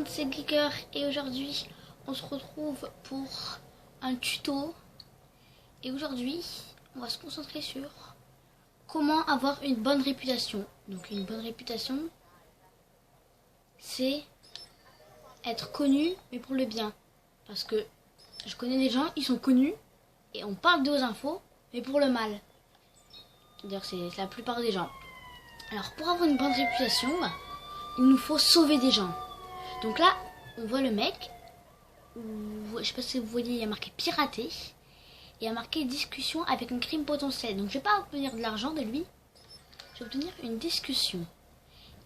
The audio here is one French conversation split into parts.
monde, c'est Geeker et aujourd'hui on se retrouve pour un tuto. Et aujourd'hui on va se concentrer sur comment avoir une bonne réputation. Donc une bonne réputation, c'est être connu mais pour le bien. Parce que je connais des gens, ils sont connus et on parle d'eux aux infos mais pour le mal. D'ailleurs c'est la plupart des gens. Alors pour avoir une bonne réputation, il nous faut sauver des gens. Donc là, on voit le mec, je sais pas si vous voyez, il y a marqué pirater, et il y a marqué discussion avec un crime potentiel. Donc je vais pas obtenir de l'argent de lui, je vais obtenir une discussion.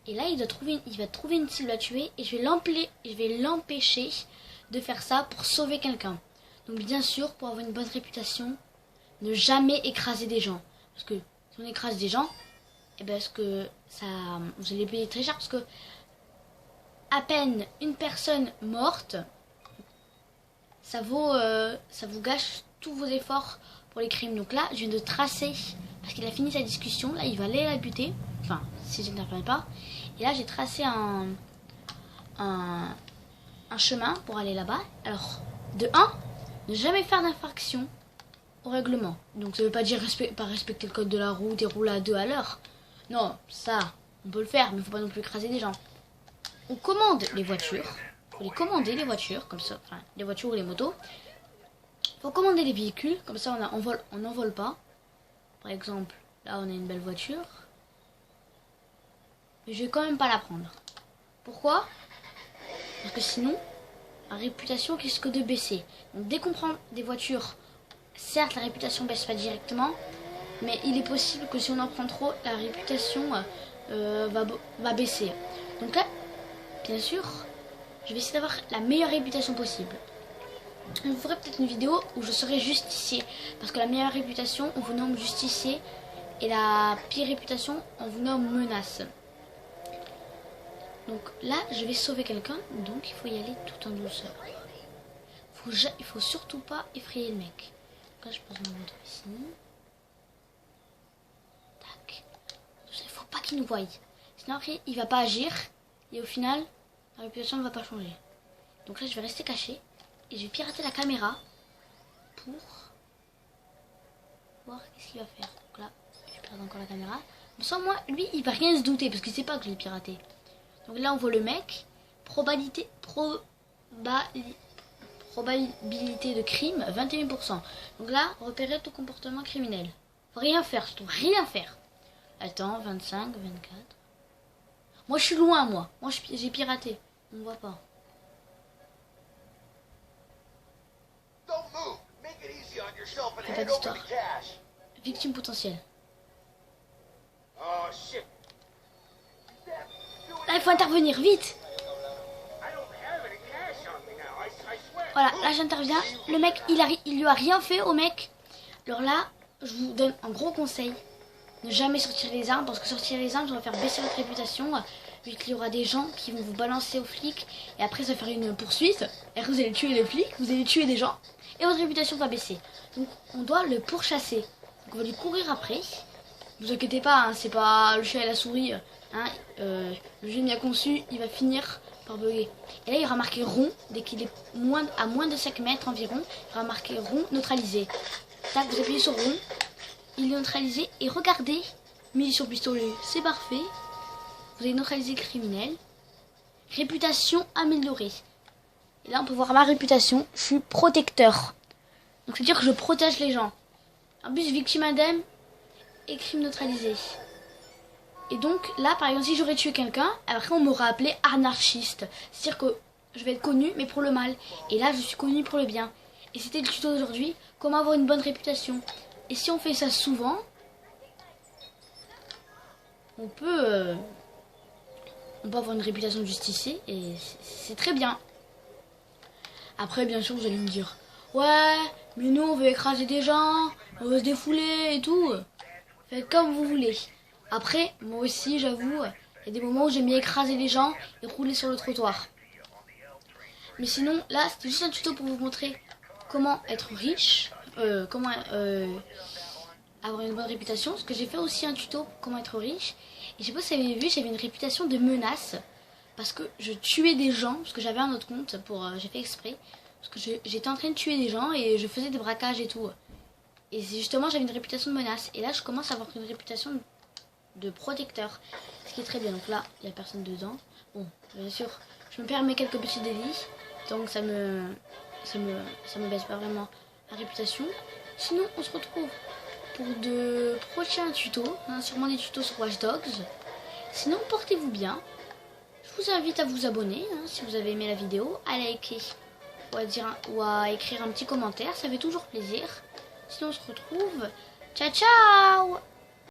Et là, il va trouver une cible à tuer, et je vais l'empêcher de faire ça pour sauver quelqu'un. Donc bien sûr, pour avoir une bonne réputation, ne jamais écraser des gens. Parce que si on écrase des gens, et ben parce que ça, vous allez payer très cher, parce que à peine une personne morte, ça vous gâche tous vos efforts pour les crimes. Donc là, je viens de tracer, parce qu'il a fini sa discussion, là il va aller la buter, enfin si je n'interviens pas. Et là j'ai tracé un chemin pour aller là-bas. Alors, de 1, ne jamais faire d'infraction au règlement. Donc ça veut pas dire pas respecter le code de la route et rouler à 2 à l'heure. Non, ça, on peut le faire, mais il faut pas non plus écraser des gens. On commande les voitures, faut les commander les voitures, comme ça, enfin les voitures ou les motos. Faut commander les véhicules, comme ça on n'envole pas. Par exemple, là on a une belle voiture. Mais je vais quand même pas la prendre. Pourquoi? Parce que sinon, la réputation risque de baisser. Donc dès qu'on prend des voitures, certes la réputation baisse pas directement, mais il est possible que si on en prend trop, la réputation va baisser. Donc là, bien sûr, je vais essayer d'avoir la meilleure réputation possible. Je vous ferai peut-être une vidéo où je serai justicier. Parce que la meilleure réputation, on vous nomme justicier. Et la pire réputation, on vous nomme menace. Donc là, je vais sauver quelqu'un. Donc il faut y aller tout en douceur. Il faut surtout pas effrayer le mec. Donc là, je pose mon moto ici. Tac. Il faut pas qu'il nous voie. Sinon après, il va pas agir. Et au final, la réputation ne va pas changer. Donc là, je vais rester caché. Et je vais pirater la caméra pour voir qu'est-ce qu'il va faire. Donc là, je pirate encore la caméra. Mais sans moi, lui, il va rien se douter parce qu'il sait pas que je l'ai piraté. Donc là, on voit le mec. Probabilité de crime, 21%. Donc là, repérer tout comportement criminel. Faut rien faire, je trouve rien faire. Attends, 25, 24. Moi, je suis loin, moi. Moi, j'ai piraté. On ne voit pas. Pas d'histoire. Victime potentielle. Là, il faut intervenir, vite. Voilà, là j'interviens. Le mec, il lui a rien fait au mec. Alors là, je vous donne un gros conseil. Ne jamais sortir les armes, parce que sortir les armes, ça va faire baisser votre réputation. Vu qu'il y aura des gens qui vont vous balancer aux flics. Et après, ça va faire une poursuite. Et après, vous allez tuer les flics, vous allez tuer des gens. Et votre réputation va baisser. Donc, on doit le pourchasser. Donc, on va lui courir après. Ne vous inquiétez pas, hein, c'est pas le chat et la souris. Hein, le jeu bien conçu, il va finir par bugger. Et là, il y aura marqué rond. Dès qu'il est à moins de 5 mètres environ, il y aura marqué rond neutralisé. Tac, vous appuyez sur rond. Il est neutralisé. Et regardez, munition pistolet, c'est parfait. Vous avez neutralisé le criminel. Réputation améliorée. Et là, on peut voir ma réputation. Je suis protecteur. Donc, c'est-à-dire que je protège les gens. En plus, victime indemne et crime neutralisé. Et donc, là, par exemple, si j'aurais tué quelqu'un, après, on m'aurait appelé anarchiste. C'est-à-dire que je vais être connu, mais pour le mal. Et là, je suis connu pour le bien. Et c'était le tuto d'aujourd'hui. Comment avoir une bonne réputation. Et si on fait ça souvent, on peut avoir une réputation de justicier. Et c'est très bien. Après, bien sûr, vous allez me dire, ouais, mais nous, on veut écraser des gens, on veut se défouler et tout. Faites comme vous voulez. Après, moi aussi, j'avoue, il y a des moments où j'aime bien écraser les gens et rouler sur le trottoir. Mais sinon, là, c'était juste un tuto pour vous montrer comment être riche, comment avoir une bonne réputation. Parce que j'ai fait aussi un tuto pour comment être riche. Et je sais pas si vous avez vu, j'avais une réputation de menace. parce que je tuais des gens, parce que j'avais un autre compte, j'ai fait exprès, parce que j'étais en train de tuer des gens et je faisais des braquages et tout. Et justement j'avais une réputation de menace, et là je commence à avoir une réputation de protecteur, ce qui est très bien. Donc là il n'y a personne dedans. Bon, bien sûr je me permets quelques petits délits, donc ça me baisse pas vraiment la réputation. Sinon on se retrouve pour de prochains tutos, hein, sûrement des tutos sur Watch Dogs. Sinon portez-vous bien, je vous invite à vous abonner hein, si vous avez aimé la vidéo, à liker ou à écrire un petit commentaire, ça fait toujours plaisir. Sinon on se retrouve, ciao ciao.